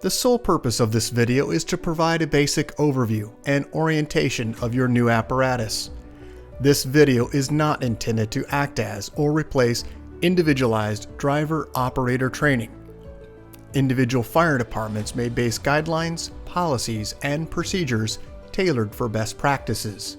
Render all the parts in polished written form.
The sole purpose of this video is to provide a basic overview and orientation of your new apparatus. This video is not intended to act as or replace individualized driver-operator training. Individual fire departments may base guidelines, policies, and procedures tailored for best practices.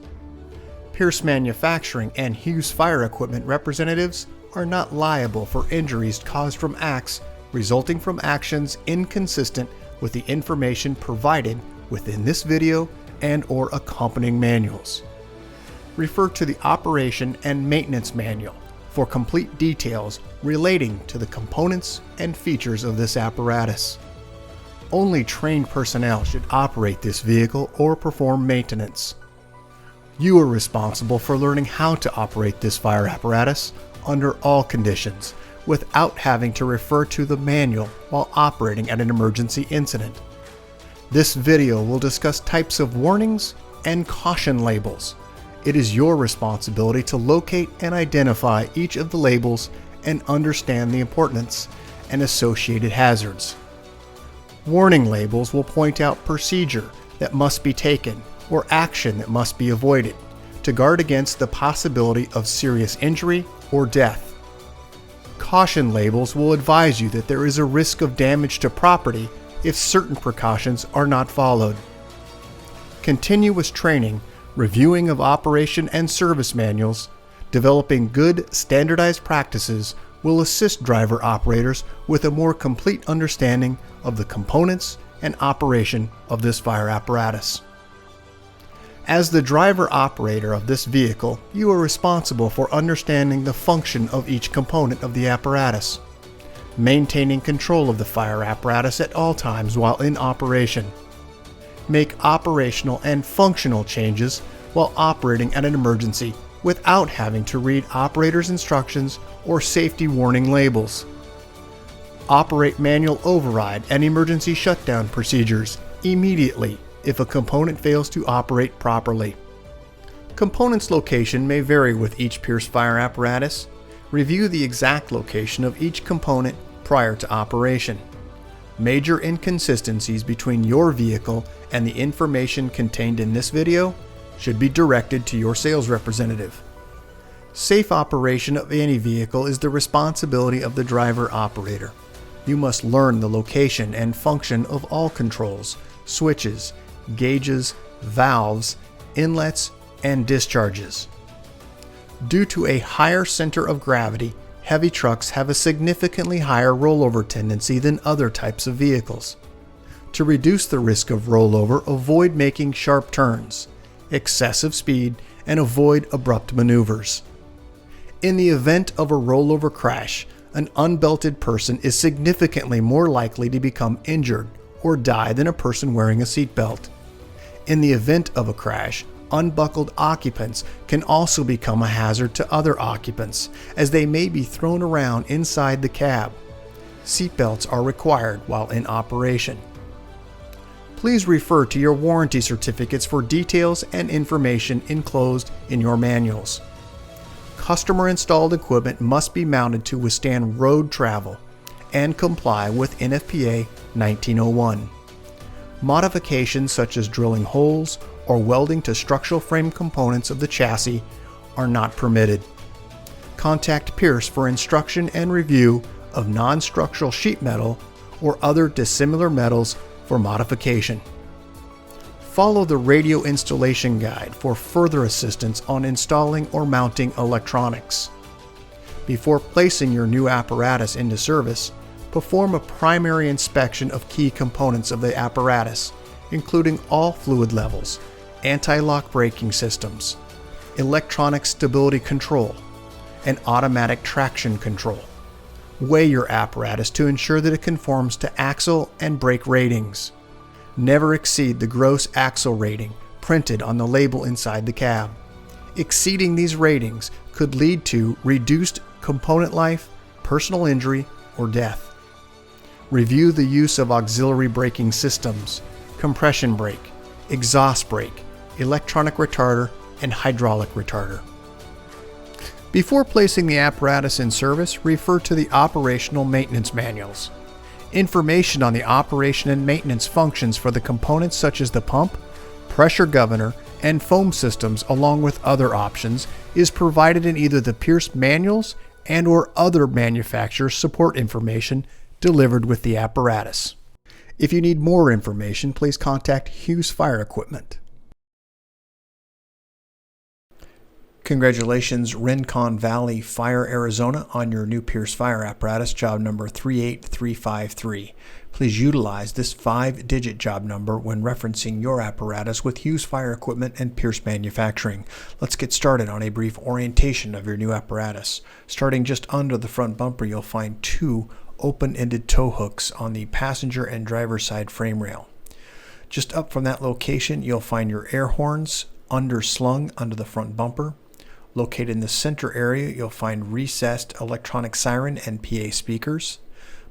Pierce Manufacturing and Hughes Fire Equipment representatives are not liable for injuries caused from acts resulting from actions inconsistent with the information provided within this video and/or accompanying manuals. Refer to the Operation and Maintenance Manual for complete details relating to the components and features of this apparatus. Only trained personnel should operate this vehicle or perform maintenance. You are responsible for learning how to operate this fire apparatus under all conditions without having to refer to the manual while operating at an emergency incident. This video will discuss types of warnings and caution labels. It is your responsibility to locate and identify each of the labels and understand the importance and associated hazards. Warning labels will point out procedure that must be taken or action that must be avoided to guard against the possibility of serious injury or death. Caution labels will advise you that there is a risk of damage to property if certain precautions are not followed. Continuous training, reviewing of operation and service manuals, developing good standardized practices will assist driver operators with a more complete understanding of the components and operation of this fire apparatus. As the driver operator of this vehicle, you are responsible for understanding the function of each component of the apparatus, maintaining control of the fire apparatus at all times while in operation. Make operational and functional changes while operating at an emergency without having to read operator's instructions or safety warning labels. Operate manual override and emergency shutdown procedures immediately if a component fails to operate properly. Components location may vary with each Pierce fire apparatus. Review the exact location of each component prior to operation. Major inconsistencies between your vehicle and the information contained in this video should be directed to your sales representative. Safe operation of any vehicle is the responsibility of the driver operator. You must learn the location and function of all controls, switches, gauges, valves, inlets, and discharges. Due to a higher center of gravity, heavy trucks have a significantly higher rollover tendency than other types of vehicles. To reduce the risk of rollover, avoid making sharp turns, excessive speed, and avoid abrupt maneuvers. In the event of a rollover crash, an unbelted person is significantly more likely to become injured or die than a person wearing a seatbelt. In the event of a crash, unbuckled occupants can also become a hazard to other occupants, as they may be thrown around inside the cab. Seatbelts are required while in operation. Please refer to your warranty certificates for details and information enclosed in your manuals. Customer-installed equipment must be mounted to withstand road travel and comply with NFPA 1901. Modifications such as drilling holes or welding to structural frame components of the chassis are not permitted. Contact Pierce for instruction and review of non-structural sheet metal or other dissimilar metals for modification. Follow the radio installation guide for further assistance on installing or mounting electronics. Before placing your new apparatus into service, perform a primary inspection of key components of the apparatus, including all fluid levels, anti-lock braking systems, electronic stability control, and automatic traction control. Weigh your apparatus to ensure that it conforms to axle and brake ratings. Never exceed the gross axle rating printed on the label inside the cab. Exceeding these ratings could lead to reduced component life, personal injury, or death. Review the use of auxiliary braking systems, compression brake, exhaust brake, electronic retarder, and hydraulic retarder. Before placing the apparatus in service, refer to the operational maintenance manuals. Information on the operation and maintenance functions for the components such as the pump, pressure governor, and foam systems, along with other options, is provided in either the Pierce manuals and/or other manufacturer support information delivered with the apparatus. If you need more information, please contact Hughes Fire Equipment. Congratulations, Rincon Valley Fire, Arizona, on your new Pierce fire apparatus, job number 38353. Please utilize this 5-digit job number when referencing your apparatus with Hughes Fire Equipment and Pierce Manufacturing. Let's get started on a brief orientation of your new apparatus. Starting just under the front bumper, you'll find 2 open-ended tow hooks on the passenger and driver side frame rail. Just up from that location, you'll find your air horns underslung under the front bumper. Located in the center area, you'll find recessed electronic siren and PA speakers.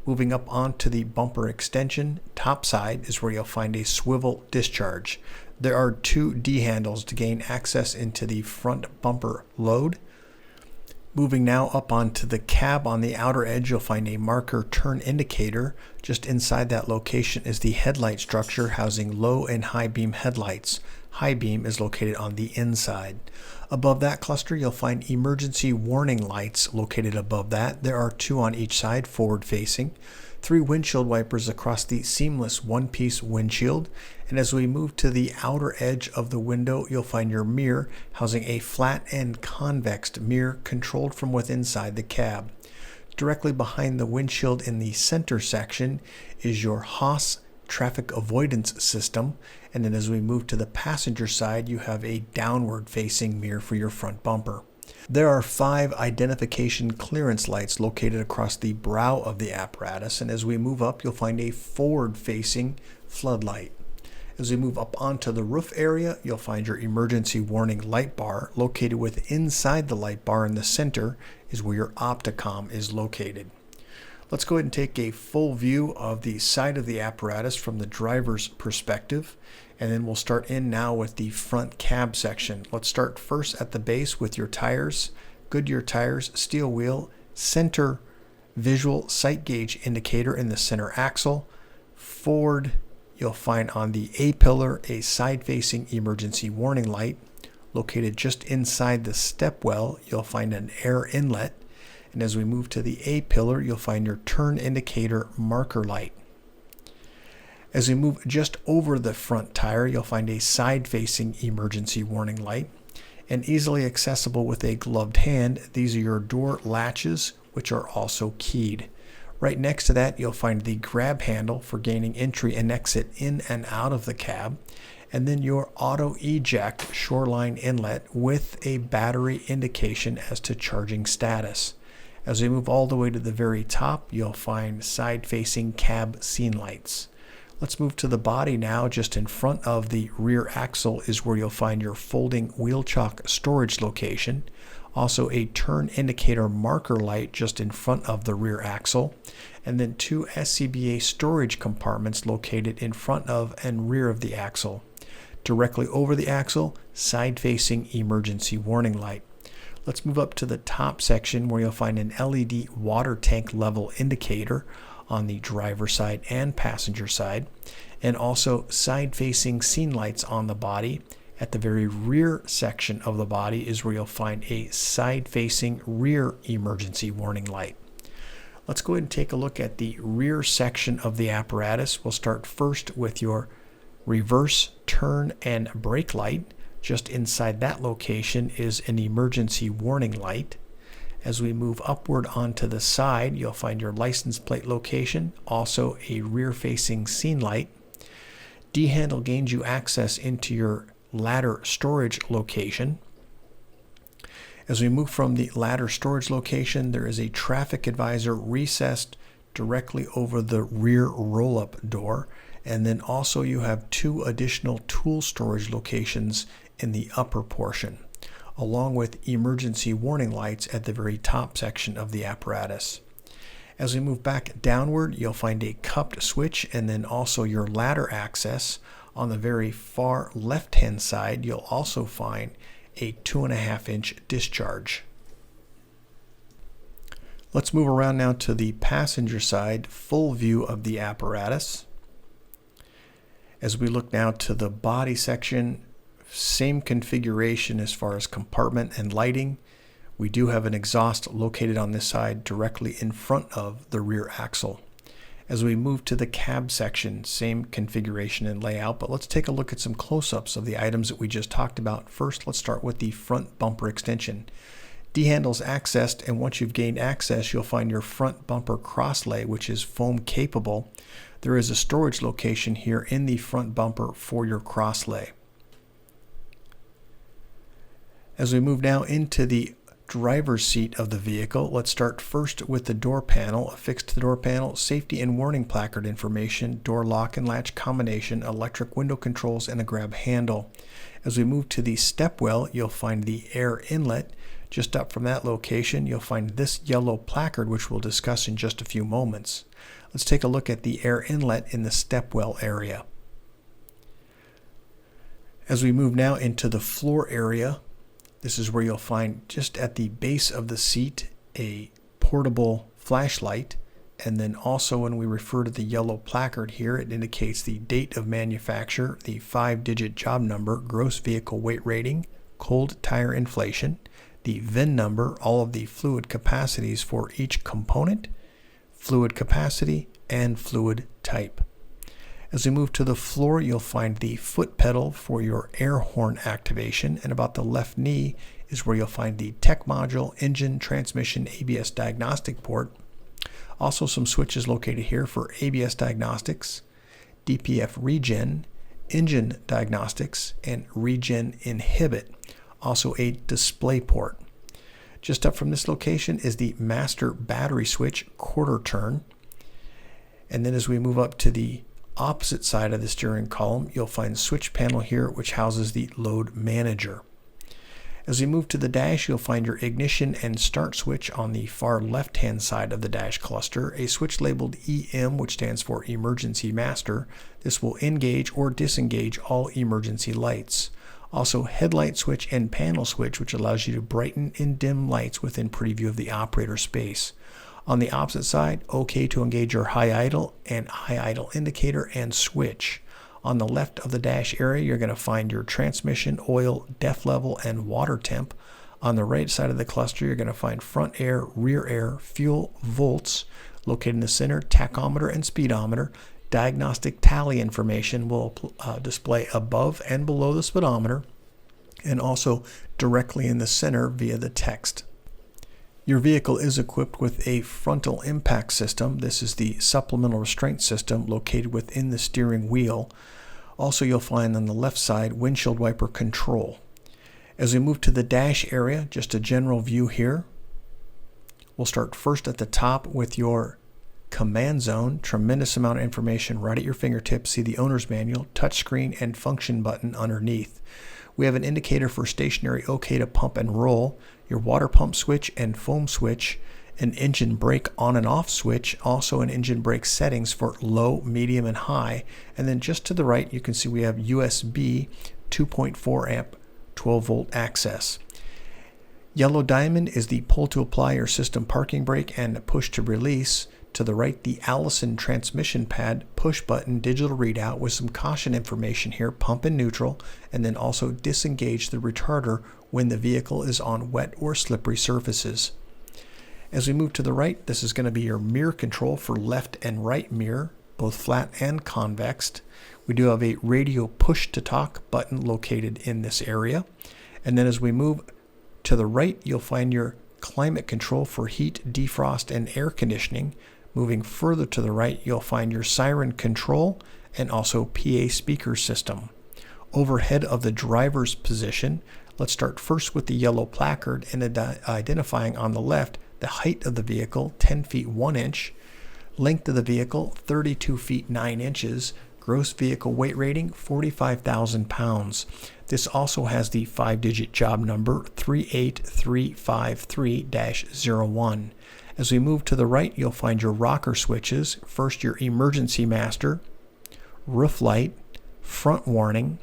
Moving up onto the bumper extension, top side is where you'll find a swivel discharge. There are 2 D-handles to gain access into the front bumper load. Moving now up onto the cab, on the outer edge, you'll find a marker turn indicator. Just inside that location is the headlight structure housing low and high beam headlights. High beam is located on the inside. Above that cluster, you'll find emergency warning lights located above that. There are 2 on each side, forward facing. 3 windshield wipers across the seamless one-piece windshield. And as we move to the outer edge of the window, you'll find your mirror housing a flat and convex mirror controlled from within inside the cab. Directly behind the windshield in the center section is your Haas traffic avoidance system. And then as we move to the passenger side, you have a downward facing mirror for your front bumper. There are 5 identification clearance lights located across the brow of the apparatus, and as we move up, you'll find a forward-facing floodlight. As we move up onto the roof area, you'll find your emergency warning light bar. Located with inside the light bar in the center is where your Opticom is located. Let's go ahead and take a full view of the side of the apparatus from the driver's perspective, and then we'll start in now with the front cab section. Let's start first at the base with your tires. Goodyear tires, steel wheel, center visual sight gauge indicator in the center axle. Forward, you'll find on the A-pillar a side-facing emergency warning light. Located just inside the step well, you'll find an air inlet. And as we move to the A-pillar, you'll find your turn indicator marker light. As we move just over the front tire, you'll find a side-facing emergency warning light. And easily accessible with a gloved hand, these are your door latches, which are also keyed. Right next to that, you'll find the grab handle for gaining entry and exit in and out of the cab. And then your auto eject shoreline inlet with a battery indication as to charging status. As we move all the way to the very top, you'll find side-facing cab scene lights. Let's move to the body now. Just in front of the rear axle is where you'll find your folding wheel chock storage location. Also a turn indicator marker light just in front of the rear axle. And then 2 SCBA storage compartments located in front of and rear of the axle. Directly over the axle, side-facing emergency warning light. Let's move up to the top section where you'll find an LED water tank level indicator on the driver side and passenger side, and also side-facing scene lights on the body. At the very rear section of the body is where you'll find a side-facing rear emergency warning light. Let's go ahead and take a look at the rear section of the apparatus. We'll start first with your reverse, turn, and brake light. Just inside that location is an emergency warning light. As we move upward onto the side, you'll find your license plate location, also a rear-facing scene light. D-handle gains you access into your ladder storage location. As we move from the ladder storage location, there is a traffic advisor recessed directly over the rear roll-up door. And then also you have 2 additional tool storage locations in the upper portion, along with emergency warning lights at the very top section of the apparatus. As we move back downward, you'll find a cupped switch and then also your ladder access. On the very far left-hand side, you'll also find a 2.5-inch discharge. Let's move around now to the passenger side, full view of the apparatus. As we look now to the body section, same configuration as far as compartment and lighting. We do have an exhaust located on this side directly in front of the rear axle. As we move to the cab section, same configuration and layout, but let's take a look at some close-ups of the items that we just talked about. First, let's start with the front bumper extension. D-handle is accessed, and once you've gained access, you'll find your front bumper crosslay, which is foam capable. There is a storage location here in the front bumper for your crosslay. As we move now into the driver's seat of the vehicle, let's start first with the door panel. Affixed to the door panel, safety and warning placard information, door lock and latch combination, electric window controls, and a grab handle. As we move to the step well, you'll find the air inlet. Just up from that location, you'll find this yellow placard, which we'll discuss in just a few moments. Let's take a look at the air inlet in the step well area. As we move now into the floor area, this is where you'll find just at the base of the seat a portable flashlight, and then also when we refer to the yellow placard here, it indicates the date of manufacture, the 5-digit job number, gross vehicle weight rating, cold tire inflation, the VIN number, all of the fluid capacities for each component, fluid capacity, and fluid type. As we move to the floor, you'll find the foot pedal for your air horn activation, and about the left knee is where you'll find the tech module, engine, transmission, ABS diagnostic port. Also some switches located here for ABS diagnostics, DPF regen, engine diagnostics, and regen inhibit. Also a display port. Just up from this location is the master battery switch quarter turn. And then as we move up to the opposite side of the steering column, you'll find a switch panel here which houses the load manager. As we move to the dash, you'll find your ignition and start switch on the far left hand side of the dash cluster, a switch labeled EM, which stands for emergency master. This will engage or disengage all emergency lights. Also headlight switch and panel switch, which allows you to brighten and dim lights within preview of the operator space. On the opposite side, OK to engage your high idle and high idle indicator and switch. On the left of the dash area, you're going to find your transmission, oil, def level, and water temp. On the right side of the cluster, you're going to find front air, rear air, fuel, volts. Located in the center, tachometer and speedometer. Diagnostic tally information will display above and below the speedometer, and also directly in the center via the text. Your vehicle is equipped with a frontal impact system. This is the supplemental restraint system located within the steering wheel. Also, you'll find on the left side windshield wiper control. As we move to the dash area, just a general view here. We'll start first at the top with your command zone. Tremendous amount of information right at your fingertips. See the owner's manual, touchscreen, and function button underneath. We have an indicator for stationary OK to pump and roll, your water pump switch and foam switch, an engine brake on and off switch, also an engine brake settings for low, medium, and high. And then just to the right, you can see we have USB 2.4 amp 12 volt access. Yellow diamond is the pull to apply your system parking brake and push to release. To the right, the Allison transmission pad push button digital readout with some caution information here, pump and neutral, and then also disengage the retarder when the vehicle is on wet or slippery surfaces. As we move to the right, this is going to be your mirror control for left and right mirror, both flat and convex. We do have a radio push to talk button located in this area. And then as we move to the right, you'll find your climate control for heat, defrost, and air conditioning. Moving further to the right, you'll find your siren control and also PA speaker system. Overhead of the driver's position, let's start first with the yellow placard and identifying on the left the height of the vehicle, 10 feet 1 inch, length of the vehicle, 32 feet 9 inches, gross vehicle weight rating, 45,000 pounds. This also has the 5-digit job number 38353-01. As we move to the right, you'll find your rocker switches. First, your emergency master, roof light, front warning,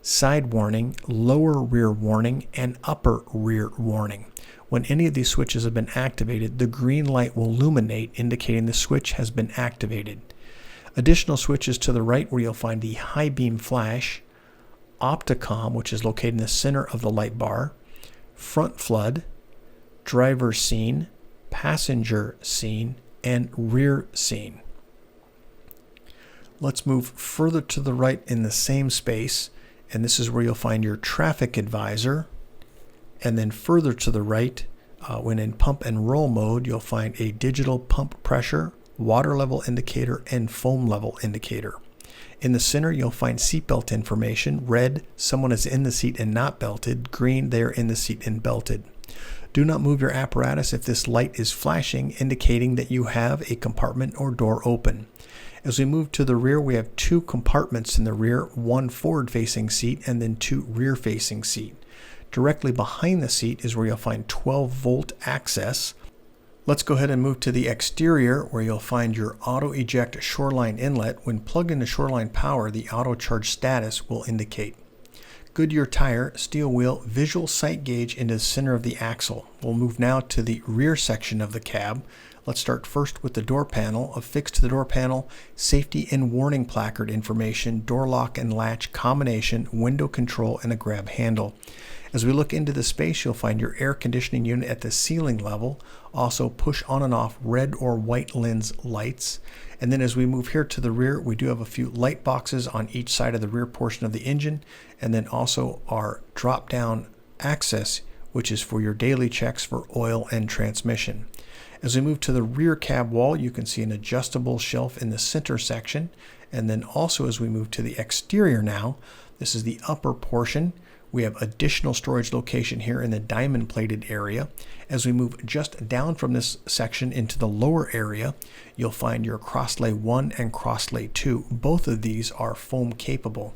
side warning, lower rear warning, and upper rear warning. When any of these switches have been activated, the green light will illuminate, indicating the switch has been activated. Additional switches to the right where you'll find the high beam flash, opticom, which is located in the center of the light bar, front flood, driver scene, passenger scene, and rear scene. Let's move further to the right in the same space, and this is where you'll find your traffic advisor. And then further to the right, when in pump and roll mode, you'll find a digital pump pressure, water level indicator, and foam level indicator. In the center, you'll find seatbelt information. Red, someone is in the seat and not belted. Green, they're in the seat and belted. Do not move your apparatus if this light is flashing, indicating that you have a compartment or door open. As we move to the rear, we have 2 compartments in the rear, 1 forward-facing seat and then 2 rear-facing seat. Directly behind the seat is where you'll find 12-volt access. Let's go ahead and move to the exterior where you'll find your auto eject shoreline inlet. When plugged into shoreline power, the auto charge status will indicate. Goodyear tire, steel wheel, visual sight gauge into the center of the axle. We'll move now to the rear section of the cab. Let's start first with the door panel. Affixed to the door panel, safety and warning placard information, door lock and latch combination, window control, and a grab handle. As we look into the space, you'll find your air conditioning unit at the ceiling level, also push on and off red or white lens lights. And then as we move here to the rear, we do have a few light boxes on each side of the rear portion of the engine, and then also our drop-down access, which is for your daily checks for oil and transmission. As we move to the rear cab wall, you can see an adjustable shelf in the center section. And then also as we move to the exterior now, this is the upper portion. We have additional storage location here in the diamond plated area. As we move just down from this section into the lower area, you'll find your crosslay 1 and crosslay 2. Both of these are foam capable.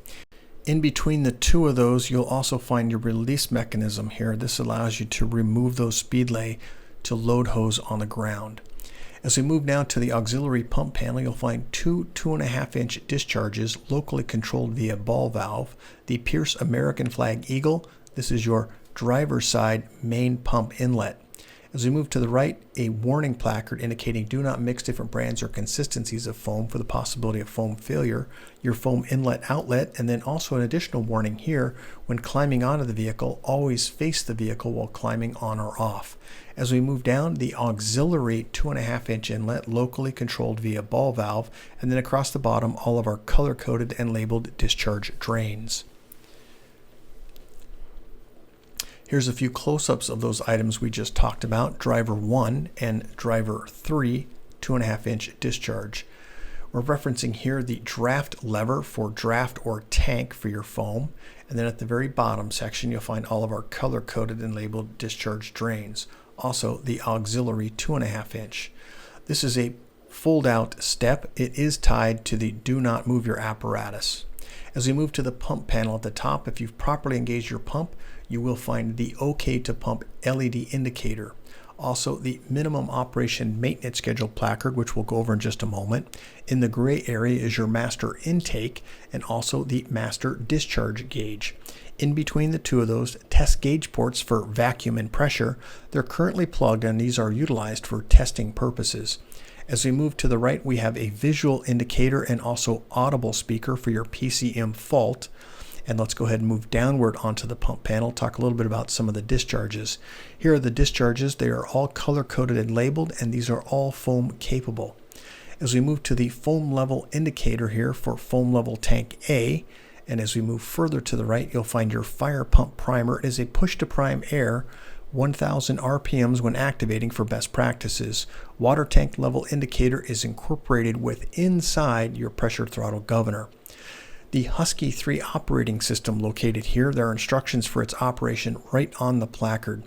In between the 2 of those, you'll also find your release mechanism here. This allows you to remove those speedlay to load hose on the ground. As we move now to the auxiliary pump panel, you'll find 2 2.5-inch discharges locally controlled via ball valve. The Pierce American Flag Eagle, this is your driver's side main pump inlet. As we move to the right, a warning placard indicating do not mix different brands or consistencies of foam for the possibility of foam failure, your foam inlet outlet, and then also an additional warning here, when climbing onto the vehicle, always face the vehicle while climbing on or off. As we move down, the auxiliary 2.5-inch inlet locally controlled via ball valve, and then across the bottom, all of our color-coded and labeled discharge drains. Here's a few close-ups of those items we just talked about, driver 1 and driver 3, 2.5-inch discharge. We're referencing here the draft lever for draft or tank for your foam, and then at the very bottom section you'll find all of our color-coded and labeled discharge drains. Also the auxiliary 2.5-inch. This is a fold-out step. It is tied to the do not move your apparatus. As we move to the pump panel at the top, if you've properly engaged your pump, you will find the OK to pump LED indicator. Also, the minimum operation maintenance schedule placard, which we'll go over in just a moment. In the gray area is your master intake and also the master discharge gauge. In between the 2 of those, test gauge ports for vacuum and pressure. They're currently plugged and these are utilized for testing purposes. As we move to the right, we have a visual indicator and also audible speaker for your PCM fault. And let's go ahead and move downward onto the pump panel, talk a little bit about some of the discharges. Here are the discharges. They are all color-coded and labeled, and these are all foam capable. As we move to the foam level indicator here for foam level tank A, and as we move further to the right, you'll find your fire pump primer. It is a push to prime air, 1000 RPMs when activating for best practices. Water tank level indicator is incorporated with inside your pressure throttle governor. The Husky 3 operating system located here. There are instructions for its operation right on the placard.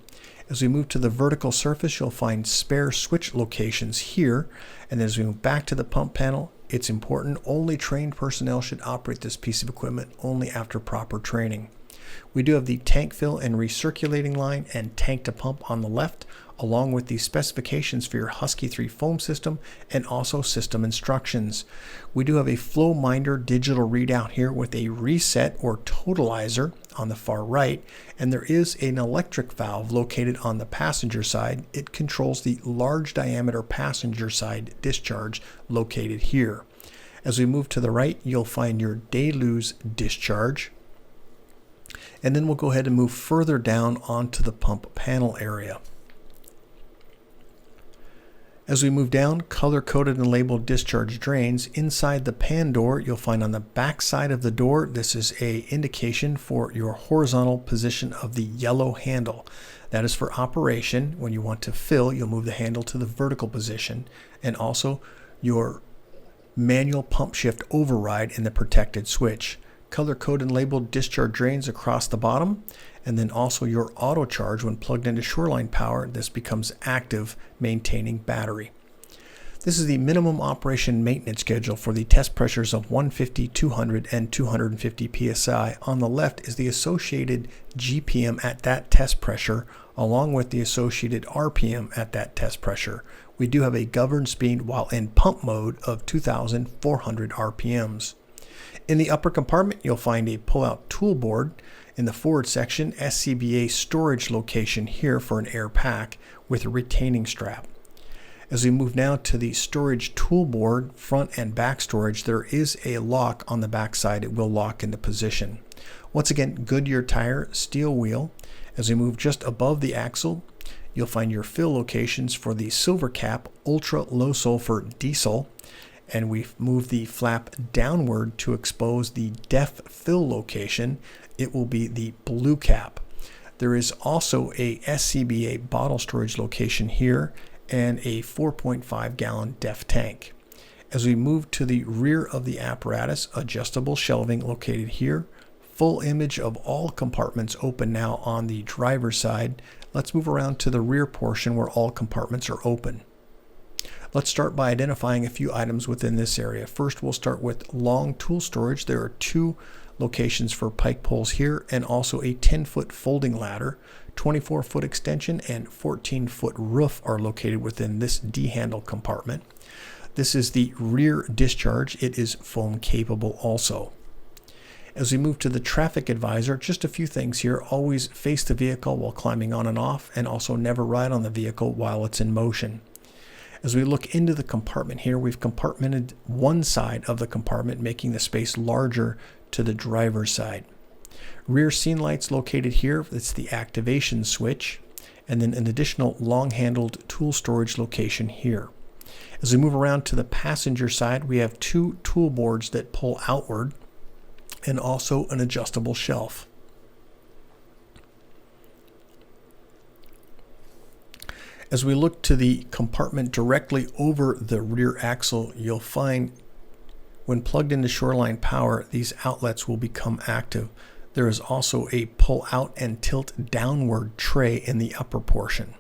As we move to the vertical surface, you'll find spare switch locations here. And as we move back to the pump panel, it's important only trained personnel should operate this piece of equipment only after proper training. We do have the tank fill and recirculating line and tank to pump on the left, along with the specifications for your Husky 3 foam system and also system instructions. We do have a flow minder digital readout here with a reset or totalizer on the far right, and there is an electric valve located on the passenger side. It controls the large diameter passenger side discharge located here. As we move to the right, you'll find your deluge discharge. And then we'll go ahead and move further down onto the pump panel area. As we move down, color-coded and labeled discharge drains. Inside the pan door, you'll find on the back side of the door, this is an indication for your horizontal position of the yellow handle. That is for operation. When you want to fill, you'll move the handle to the vertical position, and also your manual pump shift override in the protected switch. Color-coded and labeled discharge drains across the bottom, and then also your auto charge. When plugged into Shoreline Power, this becomes active, maintaining battery. This is the minimum operation maintenance schedule for the test pressures of 150, 200, and 250 psi. On the left is the associated GPM at that test pressure, along with the associated RPM at that test pressure. We do have a governed speed while in pump mode of 2,400 RPMs. In the upper compartment, you'll find a pull-out tool board. In the forward section, SCBA storage location here for an air pack with a retaining strap. As we move now to the storage tool board, front and back storage, there is a lock on the back side. It will lock into position. Once again, Goodyear tire, steel wheel. As we move just above the axle, you'll find your fill locations for the Silver Cap Ultra Low Sulfur Diesel. And we've moved the flap downward to expose the DEF fill location. It will be the Blue Cap. There is also a SCBA bottle storage location here and a 4.5 gallon DEF tank. As we move to the rear of the apparatus, adjustable shelving located here. Full image of all compartments open now on the driver's side. Let's move around to the rear portion where all compartments are open. Let's start by identifying a few items within this area. First, we'll start with long tool storage. There are two locations for pike poles here and also a 10-foot folding ladder. 24-foot extension and 14-foot roof are located within this D-handle compartment. This is the rear discharge. It is foam capable also. As we move to the traffic advisor, just a few things here. Always face the vehicle while climbing on and off, and also never ride on the vehicle while it's in motion. As we look into the compartment here, we've compartmented one side of the compartment, making the space larger to the driver's side. Rear scene lights located here. It's the activation switch, and then an additional long-handled tool storage location here. As we move around to the passenger side, we have two tool boards that pull outward and also an adjustable shelf. As we look to the compartment directly over the rear axle, you'll find when plugged into Shoreline Power, these outlets will become active. There is also a pull out and tilt downward tray in the upper portion.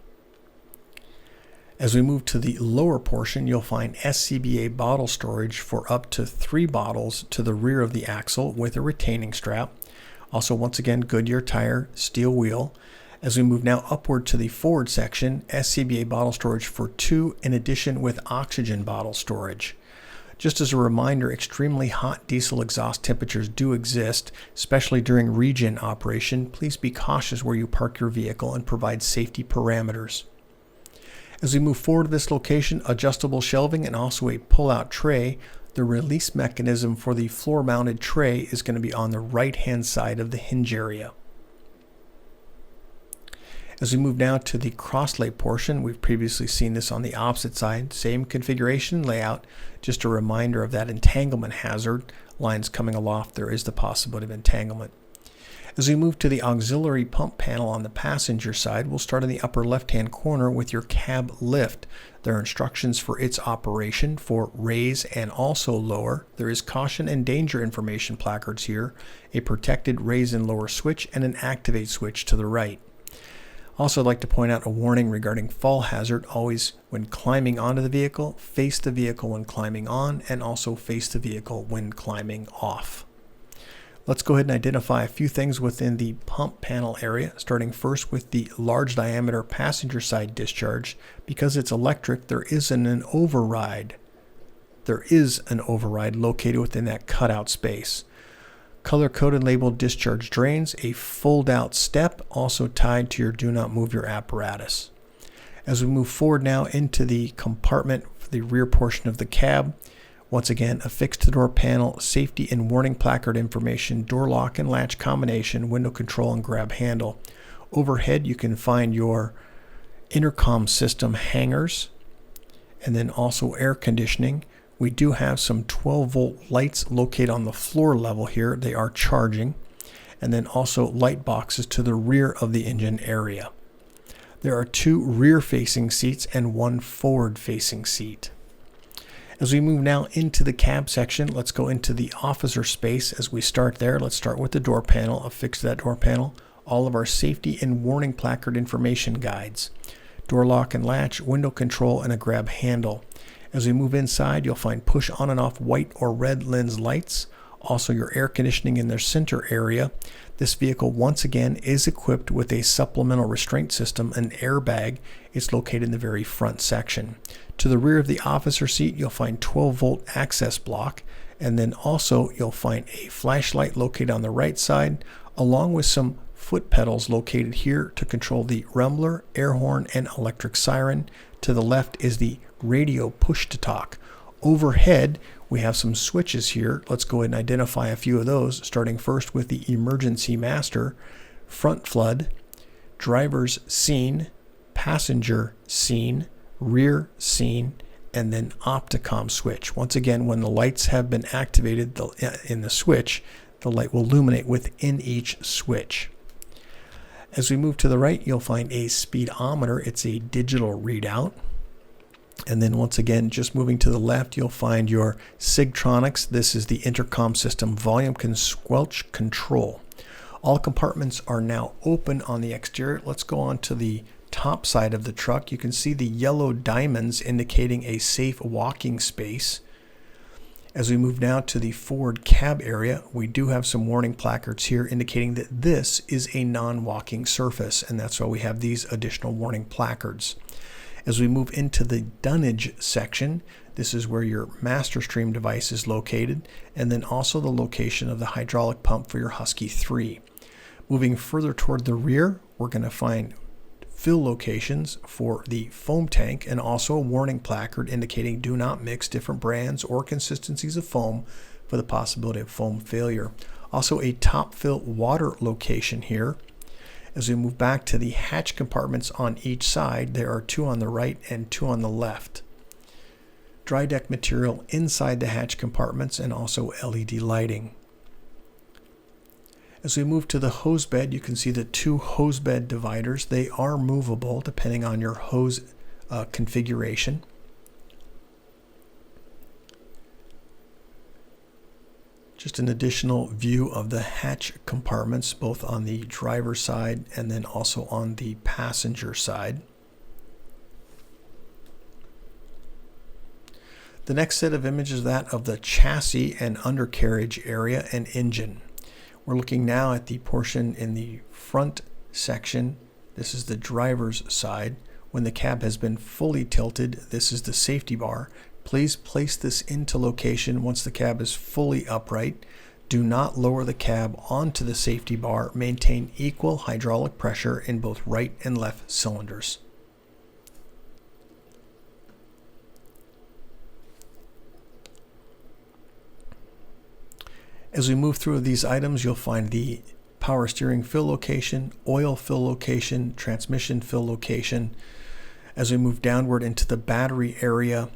As we move to the lower portion, you'll find SCBA bottle storage for up to 3 bottles to the rear of the axle with a retaining strap. Also, once again, Goodyear tire, steel wheel. As we move now upward to the forward section, SCBA bottle storage for 2 in addition with oxygen bottle storage. Just as a reminder, extremely hot diesel exhaust temperatures do exist, especially during regen operation. Please be cautious where you park your vehicle and provide safety parameters. As we move forward to this location, adjustable shelving and also a pull-out tray. The release mechanism for the floor-mounted tray is going to be on the right-hand side of the hinge area. As we move now to the crosslay portion, we've previously seen this on the opposite side. Same configuration layout, just a reminder of that entanglement hazard. Lines coming aloft, there is the possibility of entanglement. As we move to the auxiliary pump panel on the passenger side, we'll start in the upper left-hand corner with your cab lift. There are instructions for its operation for raise and also lower. There is caution and danger information placards here, a protected raise and lower switch, and an activate switch to the right. Also, I'd like to point out a warning regarding fall hazard. Always, when climbing onto the vehicle, face the vehicle when climbing on, and also face the vehicle when climbing off. Let's go ahead and identify a few things within the pump panel area, starting first with the large diameter passenger side discharge. Because it's electric, there is an override. There is an override located within that cutout space. Color-coded labeled discharge drains, a fold-out step also tied to your do not move your apparatus. As we move forward now into the compartment for the rear portion of the cab, once again, affixed to the door panel, safety and warning placard information, door lock and latch combination, window control and grab handle. Overhead, you can find your intercom system hangers, and then also air conditioning. We do have some 12-volt lights located on the floor level here. They are charging. And then also light boxes to the rear of the engine area. There are 2 rear-facing seats and 1 forward-facing seat. As we move now into the cab section, let's go into the officer space. As we start there, let's start with the door panel. Affix to that door panel all of our safety and warning placard information guides. Door lock and latch, window control, and a grab handle. As we move inside, you'll find push on and off white or red lens lights. Also your air conditioning in their center area. This vehicle once again is equipped with a supplemental restraint system, an airbag. It's located in the very front section. To the rear of the officer seat, you'll find 12-volt access block, and then also you'll find a flashlight located on the right side, along with some foot pedals located here to control the rumbler, air horn, and electric siren. To the left is the radio push to talk. Overhead, we have some switches here. Let's go ahead and identify a few of those, starting first with the emergency master, front flood, driver's scene, passenger scene, rear scene, and then opticom switch. Once again, when the lights have been activated in the switch, the light will illuminate within each switch. As we move to the right, you'll find a speedometer. It's a digital readout. And then once again, just moving to the left, you'll find your Sigtronics. This is the intercom system volume squelch control. All compartments are now open on the exterior. Let's go on to the top side of the truck. You can see the yellow diamonds indicating a safe walking space. As we move now to the forward cab area, we do have some warning placards here indicating that this is a non-walking surface, and that's why we have these additional warning placards. As we move into the dunnage section, this is where your master stream device is located, and then also the location of the hydraulic pump for your Husky 3. Moving further toward the rear, we're going to find fill locations for the foam tank and also a warning placard indicating do not mix different brands or consistencies of foam for the possibility of foam failure. Also a top fill water location here. As we move back to the hatch compartments on each side, there are 2 on the right and 2 on the left. Dry deck material inside the hatch compartments and also LED lighting. As we move to the hose bed, you can see the 2 hose bed dividers. They are movable depending on your hose configuration. Just an additional view of the hatch compartments, both on the driver's side and then also on the passenger side. The next set of images is that of the chassis and undercarriage area and engine. We're looking now at the portion in the front section. This is the driver's side. When the cab has been fully tilted, this is the safety bar. Please place this into location once the cab is fully upright. Do not lower the cab onto the safety bar. Maintain equal hydraulic pressure in both right and left cylinders. As we move through these items, you'll find the power steering fill location, oil fill location, transmission fill location. As we move downward into the battery area,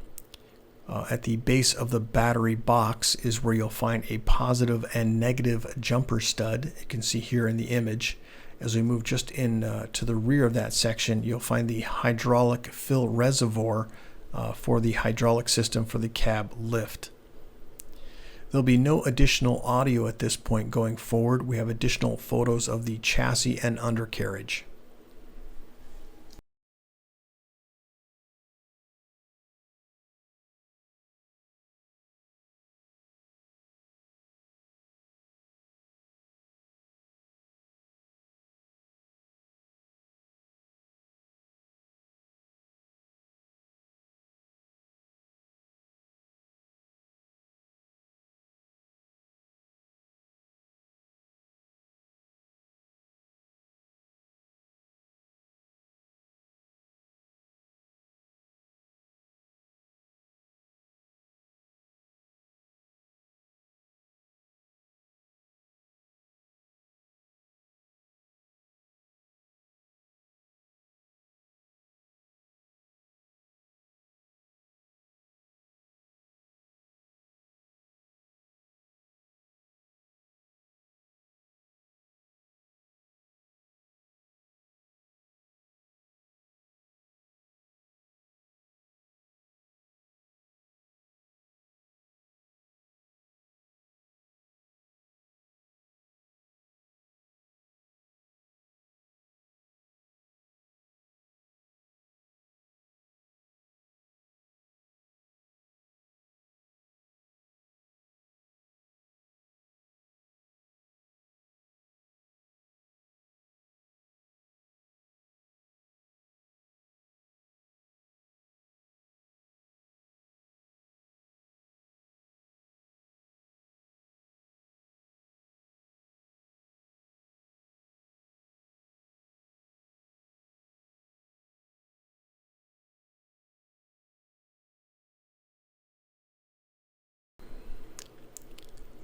at the base of the battery box is where you'll find a positive and negative jumper stud. You can see here in the image. As we move just in to the rear of that section, you'll find the hydraulic fill reservoir for the hydraulic system for the cab lift. There'll be no additional audio at this point going forward. We have additional photos of the chassis and undercarriage.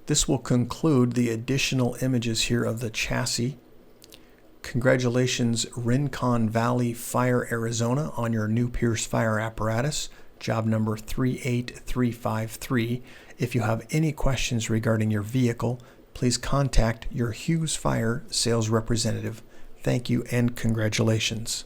This will conclude the additional images here of the chassis. Congratulations, Rincon Valley Fire, Arizona, on your new Pierce fire apparatus, job number 38353. If you have any questions regarding your vehicle, please contact your Hughes Fire sales representative. Thank you and congratulations.